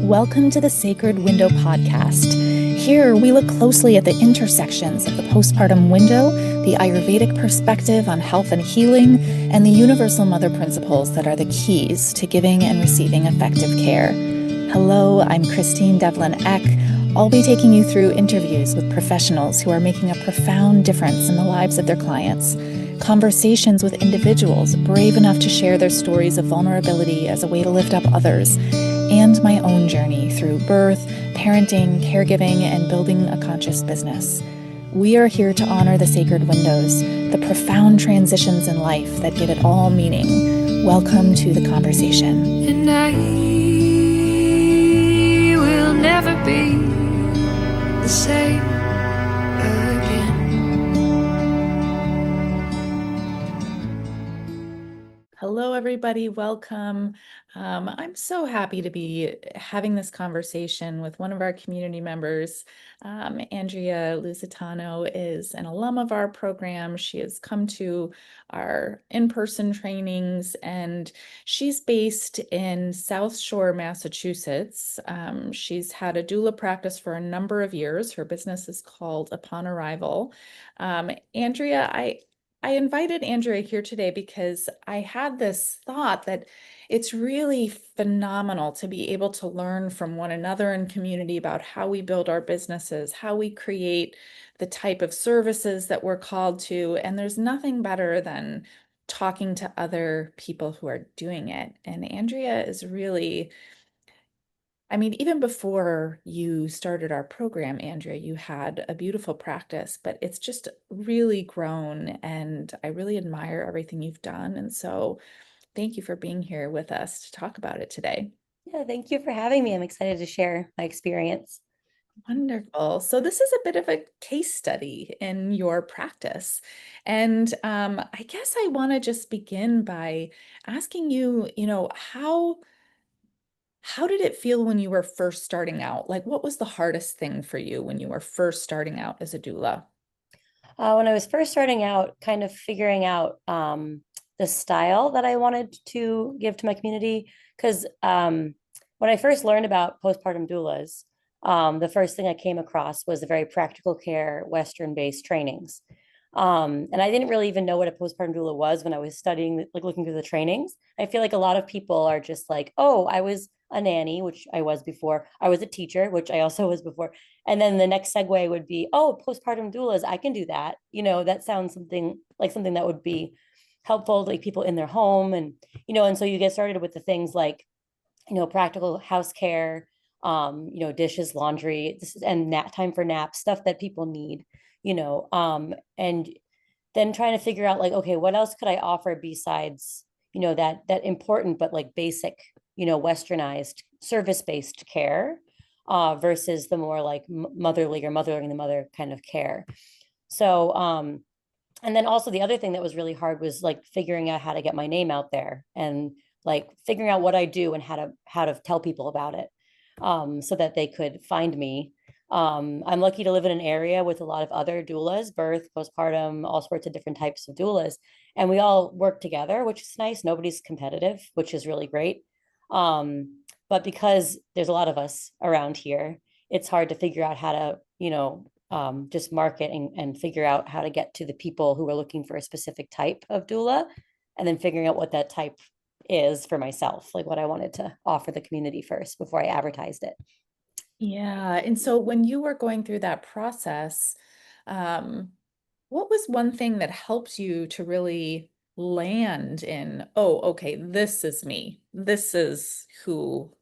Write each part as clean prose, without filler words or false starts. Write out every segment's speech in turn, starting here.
Welcome to the Sacred Window podcast. Here, we look closely at the intersections of the postpartum window, the Ayurvedic perspective on health and healing, and the universal mother principles that are the keys to giving and receiving effective care. Hello, I'm Christine Devlin Eck. I'll be taking you through interviews with professionals who are making a profound difference in the lives of their clients, conversations with individuals brave enough to share their stories of vulnerability as a way to lift up others, and my own journey through birth, parenting, caregiving, and building a conscious business. We are here to honor the sacred windows, the profound transitions in life that give it all meaning. Welcome to the conversation. And I will never be the same again. Hello, everybody. Welcome. I'm so happy to be having this conversation with one of our community members. Andrea Luzitano is an alum of our program. She has come to our in-person trainings, and she's based in South Shore, Massachusetts. She's had a doula practice for a number of years. Her business is called Upon Arrival. Andrea, I invited Andrea here today because I had this thought that it's really phenomenal to be able to learn from one another in community about how we build our businesses, how we create the type of services that we're called to. And there's nothing better than talking to other people who are doing it. And Andrea is really, even before you started our program, Andrea, you had a beautiful practice, but it's just really grown, and I really admire everything you've done. And so thank you for being here with us to talk about it today. Yeah, thank you for having me. I'm excited to share my experience. Wonderful. So this is a bit of a case study in your practice. And I guess I want to just begin by asking you, how did it feel when you were first starting out? Like, what was the hardest thing for you when you were first starting out as a doula? When I was first starting out, kind of figuring out the style that I wanted to give to my community, because when I first learned about postpartum doulas, the first thing I came across was the very practical care, Western-based trainings. And I didn't really even know what a postpartum doula was when I was studying, like looking through the trainings. I feel like a lot of people are just like, oh, I was a nanny, which I was before. I was a teacher, which I also was before. And then the next segue would be, oh, postpartum doulas, I can do that. That sounds something that would be helpful to like people in their home. And so you get started with the things like, practical house care, dishes, laundry, and nap time for naps, stuff that people need, and then trying to figure out like, okay, what else could I offer besides, that important, but like basic, Westernized service-based care, versus the more like motherly or mothering the mother kind of care. So, and then also the other thing that was really hard was like figuring out how to get my name out there and like figuring out what I do and how to tell people about it, so that they could find me. I'm lucky to live in an area with a lot of other doulas, birth, postpartum, all sorts of different types of doulas. And we all work together, which is nice. Nobody's competitive, which is really great. But because there's a lot of us around here, it's hard to figure out how to, just market and figure out how to get to the people who are looking for a specific type of doula, and then figuring out what that type is for myself, like what I wanted to offer the community first before I advertised it. Yeah. And so when you were going through that process, um, what was one thing that helped you to really land in, oh, okay, this is me. This is who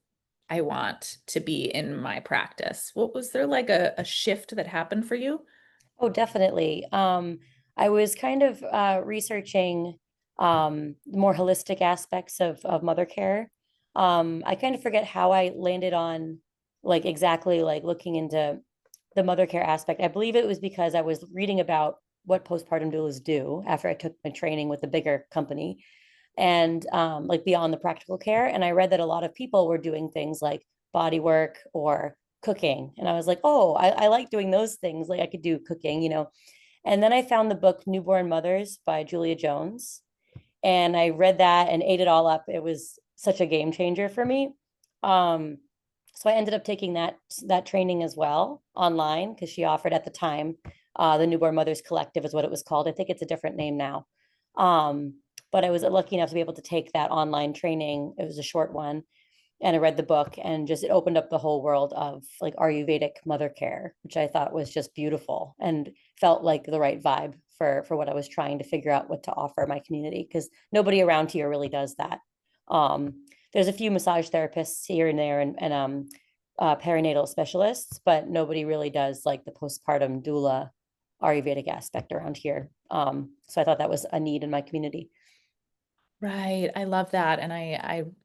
I want to be in my practice? What was there like a shift that happened for you? Oh, definitely. I was kind of researching more holistic aspects of mother care. I kind of forget how I landed on like exactly like looking into the mother care aspect. I believe it was because I was reading about what postpartum doulas do after I took my training with a bigger company, and like beyond the practical care. And I read that a lot of people were doing things like body work or cooking. And I was like, oh, I like doing those things. Like I could do cooking. And then I found the book Newborn Mothers by Julia Jones. And I read that and ate it all up. It was such a game changer for me. So I ended up taking that training as well online because she offered at the time. The Newborn Mothers Collective is what it was called. I think it's a different name now. Um, but I was lucky enough to be able to take that online training. It was a short one, and I read the book, and just it opened up the whole world of like Ayurvedic mother care, which I thought was just beautiful and felt like the right vibe for what I was trying to figure out what to offer my community, because nobody around here really does that. There's a few massage therapists here and there, and perinatal specialists, but nobody really does like the postpartum doula Ayurvedic aspect around here. So I thought that was a need in my community. Right. I love that. And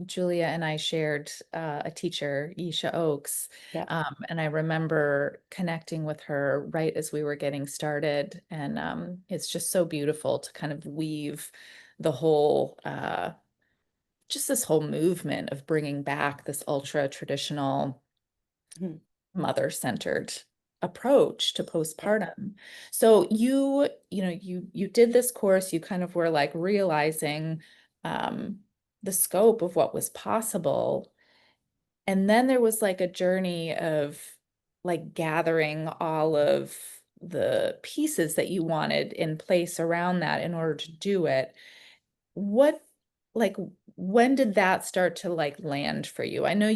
Julia and I shared a teacher, Isha Oakes, Yeah. and I remember connecting with her right as we were getting started. And it's just so beautiful to kind of weave the whole, just this whole movement of bringing back this ultra traditional Mhm. mother-centered approach to Yeah. postpartum. So you did this course, you kind of were like realizing um, the scope of what was possible. And then there was like a journey of like gathering all of the pieces that you wanted in place around that in order to do it. What, like, when did that start to like land for you? I know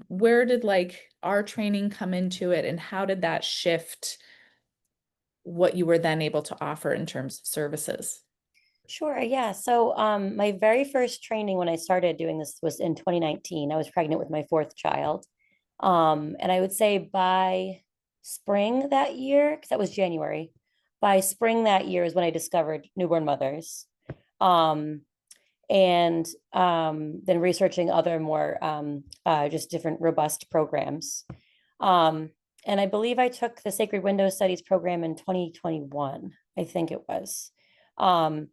where did like our training come into it, and how did that shift what you were then able to offer in terms of services? Sure. Yeah. So, my very first training when I started doing this was in 2019. I was pregnant with my fourth child. And I would say by spring that year, because that was January, by spring that year is when I discovered Newborn Mothers. Um, and then researching other more just different robust programs. Um, and I believe I took the Sacred Window Studies program in 2021, I think it was. Um,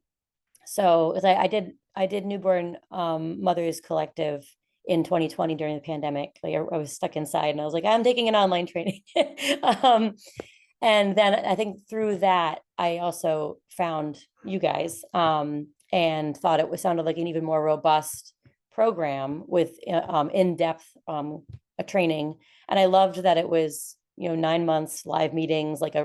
so as I did Newborn Mothers Collective in 2020 during the pandemic. Like I was stuck inside and I was like, I'm taking an online training. um, and then I think through that, I also found you guys, and thought it was sounded like an even more robust program with in-depth a training. And I loved that it was 9 months live meetings, like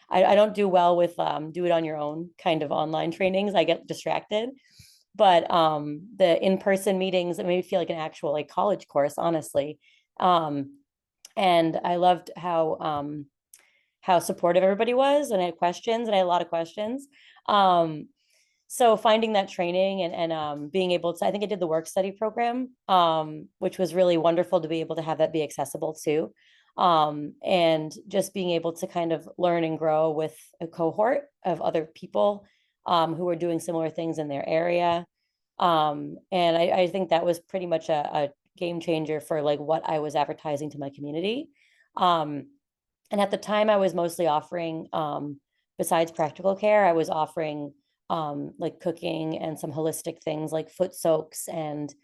I don't do well with do it on your own kind of online trainings. I get distracted. But the in-person meetings, it made me feel like an actual like college course, honestly. Um, and I loved how supportive everybody was, and I had questions, and I had a lot of questions. Um, so finding that training and being able to, I think I did the work study program, which was really wonderful to be able to have that be accessible too. And just being able to kind of learn and grow with a cohort of other people who were doing similar things in their area. And I think that was pretty much a game changer for like what I was advertising to my community. Um, and at the time, I was mostly offering, besides practical care, I was offering like cooking and some holistic things like foot soaks and,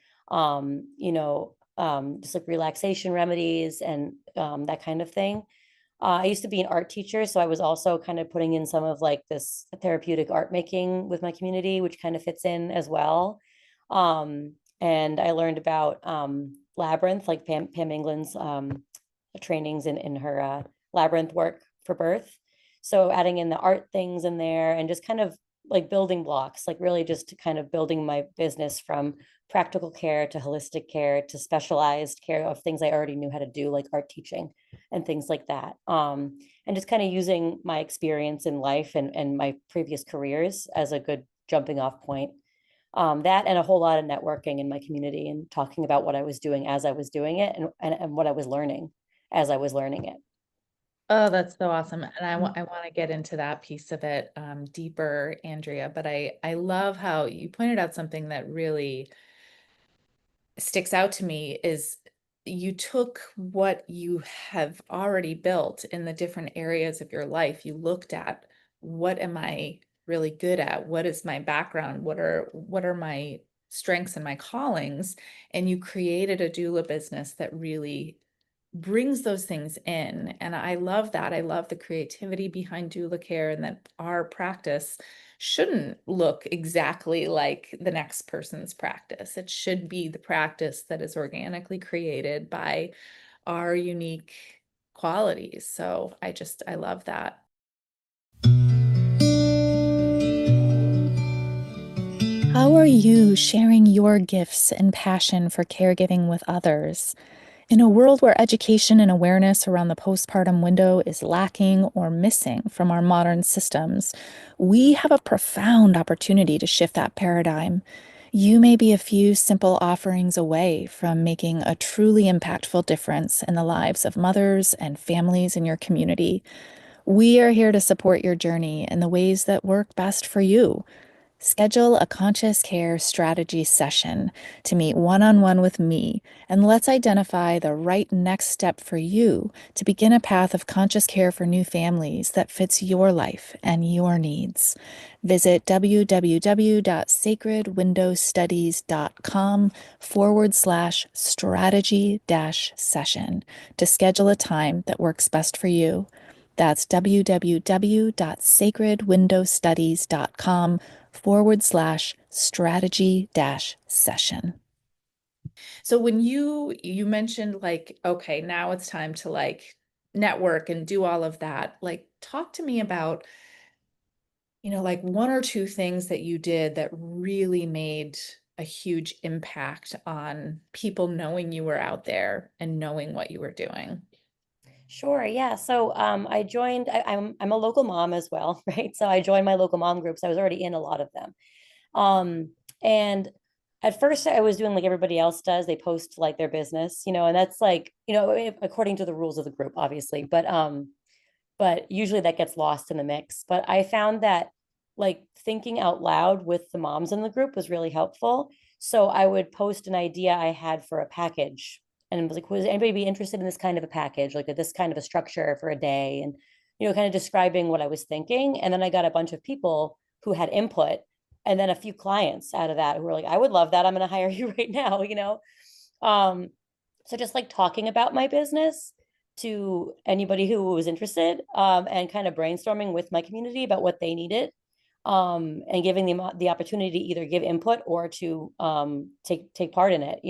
just like relaxation remedies and that kind of thing. I used to be an art teacher, so I was also kind of putting in some of like this therapeutic art making with my community, which kind of fits in as well. And I learned about Labyrinth, like Pam England's trainings in her Labyrinth work for birth. So adding in the art things in there and just kind of like building blocks, like really just kind of building my business from practical care to holistic care to specialized care of things I already knew how to do, like art teaching and things like that. And just kind of using my experience in life and my previous careers as a good jumping off point. That and a whole lot of networking in my community and talking about what I was doing as I was doing it and what I was learning as I was learning it. Oh, that's so awesome. And Mhm. I want to get into that piece of it deeper, Andrea, but I love how you pointed out something that really sticks out to me is you took what you have already built in the different areas of your life. You looked at, what am I really good at? What is my background? What are my strengths and my callings? And you created a doula business that really brings those things in. And I love that. I love the creativity behind doula care, and that our practice shouldn't look exactly like the next person's practice. It should be the practice that is organically created by our unique qualities. So I love that. How are you sharing your gifts and passion for caregiving with others? In a world where education and awareness around the postpartum window is lacking or missing from our modern systems, we have a profound opportunity to shift that paradigm. You may be a few simple offerings away from making a truly impactful difference in the lives of mothers and families in your community. We are here to support your journey in the ways that work best for you. Schedule a conscious care strategy session to meet one-on-one with me, and let's identify the right next step for you to begin a path of conscious care for new families that fits your life and your needs. Visit www.sacredwindowstudies.com/strategy-session to schedule a time that works best for you. That's www.sacredwindowstudies.com/strategy-session. So when you mentioned like, okay, now it's time to like network and do all of that, like talk to me about, like one or two things that you did that really made a huge impact on people knowing you were out there and knowing what you were doing. Sure, yeah. So I joined, I'm a local mom as well, right? So I joined my local mom groups. I was already in a lot of them. And at first I was doing like everybody else does. They post like their business, and that's like, according to the rules of the group, obviously. But usually that gets lost in the mix. But I found that like thinking out loud with the moms in the group was really helpful. So I would post an idea I had for a package and was like, would anybody be interested in this kind of a package, like this kind of a structure for a day? And, kind of describing what I was thinking. And then I got a bunch of people who had input and then a few clients out of that who were like, I would love that. I'm going to hire you right now. Um, so just like talking about my business to anybody who was interested, and kind of brainstorming with my community about what they needed, and giving them the opportunity to either give input or to take part in it.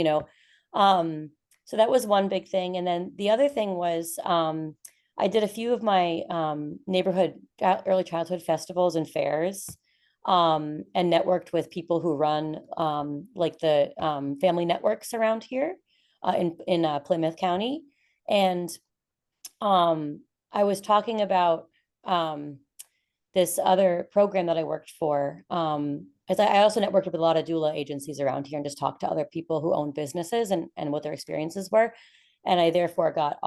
So that was one big thing. And then the other thing was I did a few of my neighborhood early childhood festivals and fairs, and networked with people who run like the family networks around here in Plymouth County. And I was talking about this other program that I worked for. As I also networked with a lot of doula agencies around here and just talked to other people who own businesses and what their experiences were. And I therefore got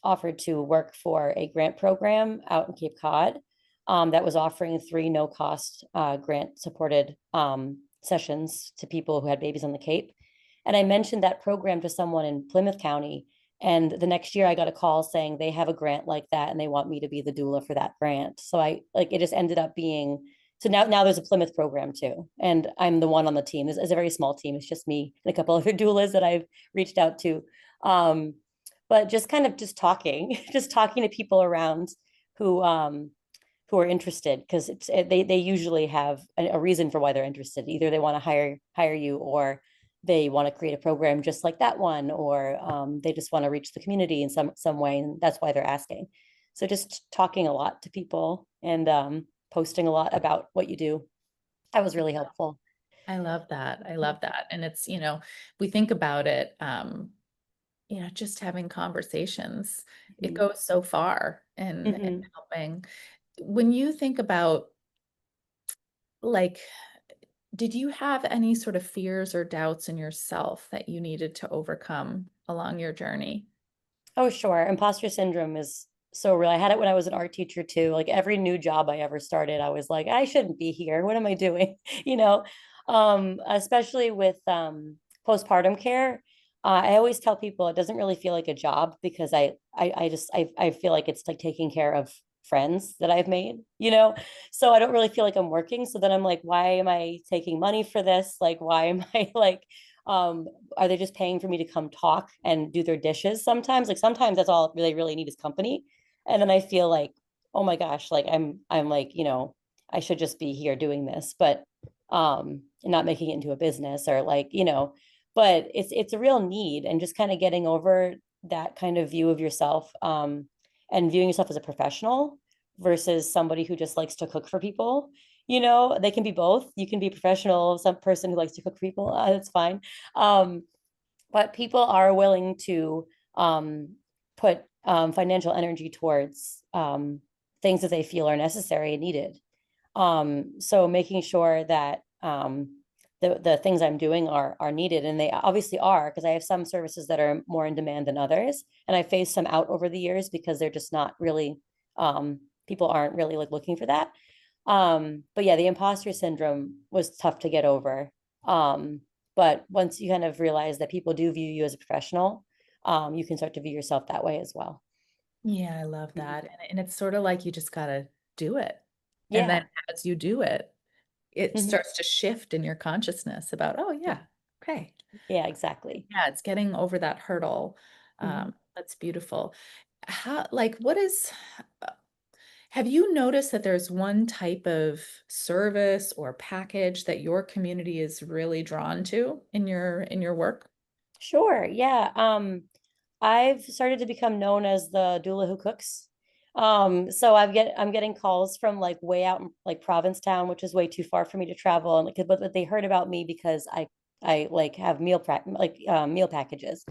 offered to work for a grant program out in Cape Cod that was offering 3 no-cost grant supported sessions to people who had babies on the Cape. And I mentioned that program to someone in Plymouth County. And the next year I got a call saying they have a grant like that and they want me to be the doula for that grant. So it just ended up being, so now there's a Plymouth program too. And I'm the one on the team. It's a very small team. It's just me and a couple other doulas that I've reached out to. But just kind of just talking, just talking to people around who are interested, because they usually have a reason for why they're interested. Either they want to hire you, or they want to create a program just like that one, or they just want to reach the community in some way, and that's why they're asking. So just talking a lot to people and posting a lot about what you do, that was really helpful. I love that. I love that. And it's, we think about it, just having conversations, it goes so far in helping. When you think about, like, did you have any sort of fears or doubts in yourself that you needed to overcome along your journey? Oh, sure. Imposter syndrome is so real. I had it when I was an art teacher too. Like every new job I ever started, I was like, I shouldn't be here. What am I doing? Especially with postpartum care. I always tell people it doesn't really feel like a job, because I feel like it's like taking care of friends that I've made. So I don't really feel like I'm working. So then I'm like, why am I taking money for this? Like, why am I like, are they just paying for me to come talk and do their dishes sometimes? Like sometimes that's all they really need is company. And then I feel like, oh my gosh, like I'm like, I should just be here doing this, but not making it into a business or like, but it's a real need, and just kind of getting over that kind of view of yourself, and viewing yourself as a professional versus somebody who just likes to cook for people. They can be both. You can be a professional, some person who likes to cook for people, that's fine. But people are willing to put financial energy towards things that they feel are necessary and needed. So making sure that the things I'm doing are needed, and they obviously are, because I have some services that are more in demand than others, and I phased some out over the years because they're just not really, people aren't really like looking for that. But yeah, the imposter syndrome was tough to get over. But once you kind of realize that people do view you as a professional, you can start to view yourself that way as well. Yeah, I love that. And it's sort of like you just got to do it. And then Yeah. as you do it, it Mhm. starts to shift in your consciousness about, oh, yeah, okay. Yeah, exactly. Yeah, it's getting over that hurdle. Mhm. That's beautiful. Like, have you noticed that there's one type of service or package that your community is really drawn to in your work? Sure. Yeah. I've started to become known as the doula who cooks. So I'm getting calls from like way out in like Provincetown, which is way too far for me to travel, and like, but they heard about me because I like have meal packages.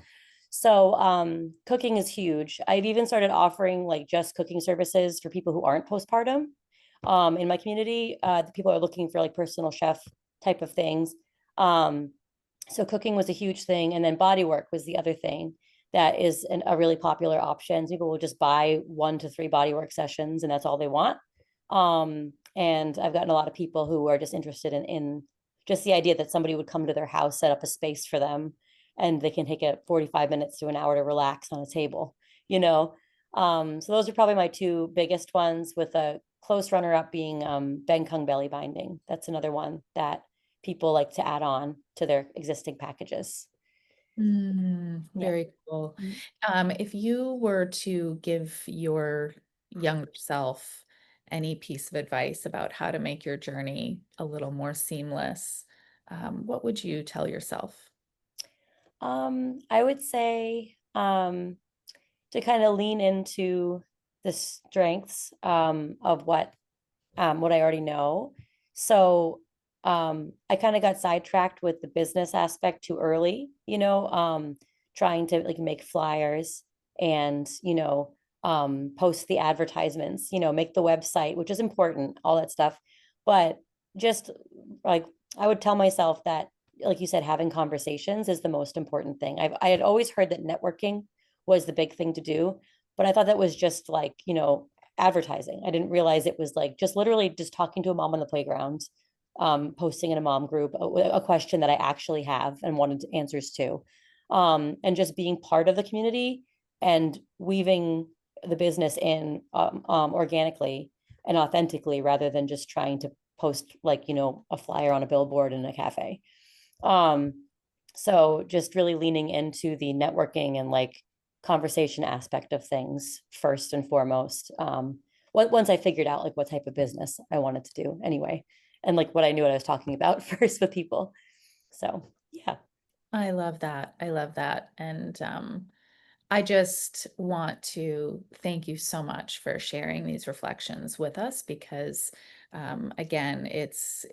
So cooking is huge. I've even started offering like just cooking services for people who aren't postpartum. In my community, the people are looking for like personal chef type of things. Um, so cooking was a huge thing, and then body work was the other thing that is a really popular option. People will just buy 1 to 3 body work sessions, and that's all they want. And I've gotten a lot of people who are just interested in just the idea that somebody would come to their house, set up a space for them, and they can take a 45 minutes to an hour to relax on a table, you know. So those are probably my two biggest ones, with a close runner up being Kung belly binding. That's another one that people like to add on to their existing packages. Yeah. Very cool. Mhm. If you were to give your younger self any piece of advice about how to make your journey a little more seamless, what would you tell yourself? I would say to kind of lean into the strengths of what I already know. So I kind of got sidetracked with the business aspect too early, trying to like make flyers and, post the advertisements, make the website, which is important, all that stuff. But just like I would tell myself that, like you said, having conversations is the most important thing. I had always heard that networking was the big thing to do, but I thought that was just like, advertising. I didn't realize it was like just literally just talking to a mom on the playground, posting in a mom group a question that I actually have and wanted answers to, and just being part of the community and weaving the business in organically and authentically, rather than just trying to post like a flyer on a billboard in a cafe. Um, so just really leaning into the networking and like conversation aspect of things first and foremost. Once I figured out like what type of business I wanted to do anyway, and like what I was talking about first with people. So yeah. I love that. I love that. And I just want to thank you so much for sharing these reflections with us because, again, it's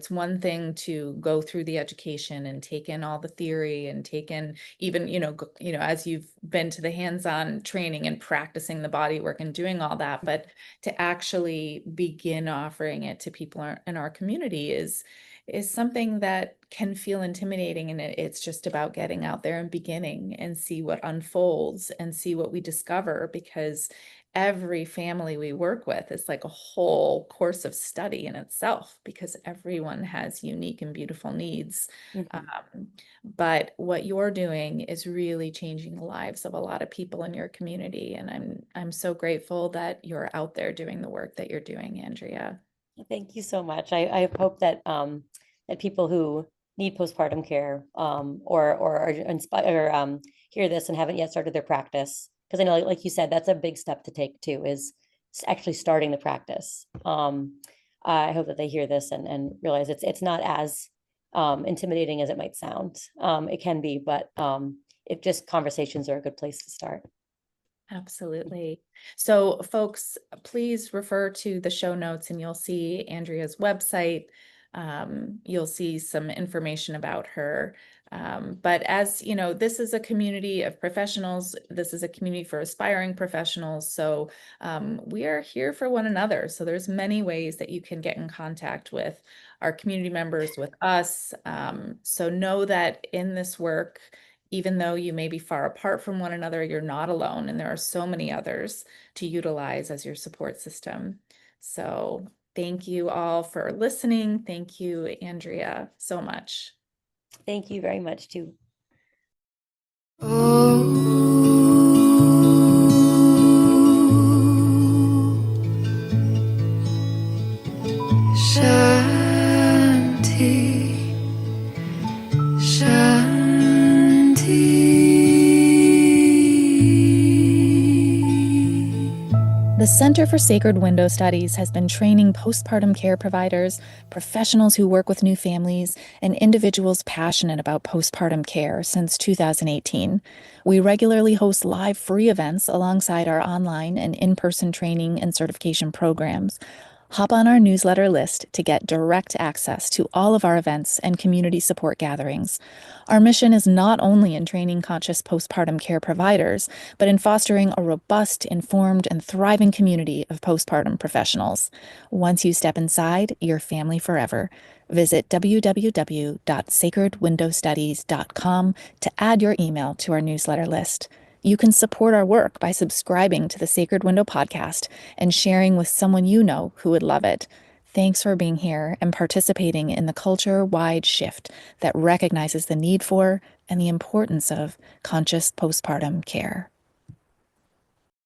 one thing to go through the education and take in all the theory and take in even, as you've been to the hands-on training and practicing the body work and doing all that, but to actually begin offering it to people in our community is something that can feel intimidating, and it's just about getting out there and beginning and see what unfolds and see what we discover, because every family we work with is like a whole course of study in itself, because everyone has unique and beautiful needs. Mhm. But what you're doing is really changing the lives of a lot of people in your community, and I'm so grateful that you're out there doing the work that you're doing, Andrea. Thank you so much. I hope that that people who need postpartum care or are inspired hear this and haven't yet started their practice, because I know like you said, that's a big step to take too, is actually starting the practice. I hope that they hear this and realize it's not as intimidating as it might sound. It can be, but it just conversations are a good place to start. Absolutely. So folks, please refer to the show notes and you'll see Andrea's website. You'll see some information about her. But as you know, this is a community of professionals. This is a community for aspiring professionals. So we are here for one another. So there's many ways that you can get in contact with our community members, with us. So know that in this work, even though you may be far apart from one another, you're not alone. And there are so many others to utilize as your support system. So thank you all for listening. Thank you, Andrea, so much. Thank you very much too. Shanti, Shanti. The Center for Sacred Window Studies has been training postpartum care providers, professionals who work with new families, and individuals passionate about postpartum care since 2018. We regularly host live free events alongside our online and in-person training and certification programs. Hop on our newsletter list to get direct access to all of our events and community support gatherings. Our mission is not only in training conscious postpartum care providers, but in fostering a robust, informed, and thriving community of postpartum professionals. Once you step inside, you're family forever. Visit www.sacredwindowstudies.com to add your email to our newsletter list. You can support our work by subscribing to the Sacred Window podcast and sharing with someone you know who would love it. Thanks for being here and participating in the culture-wide shift that recognizes the need for and the importance of conscious postpartum care.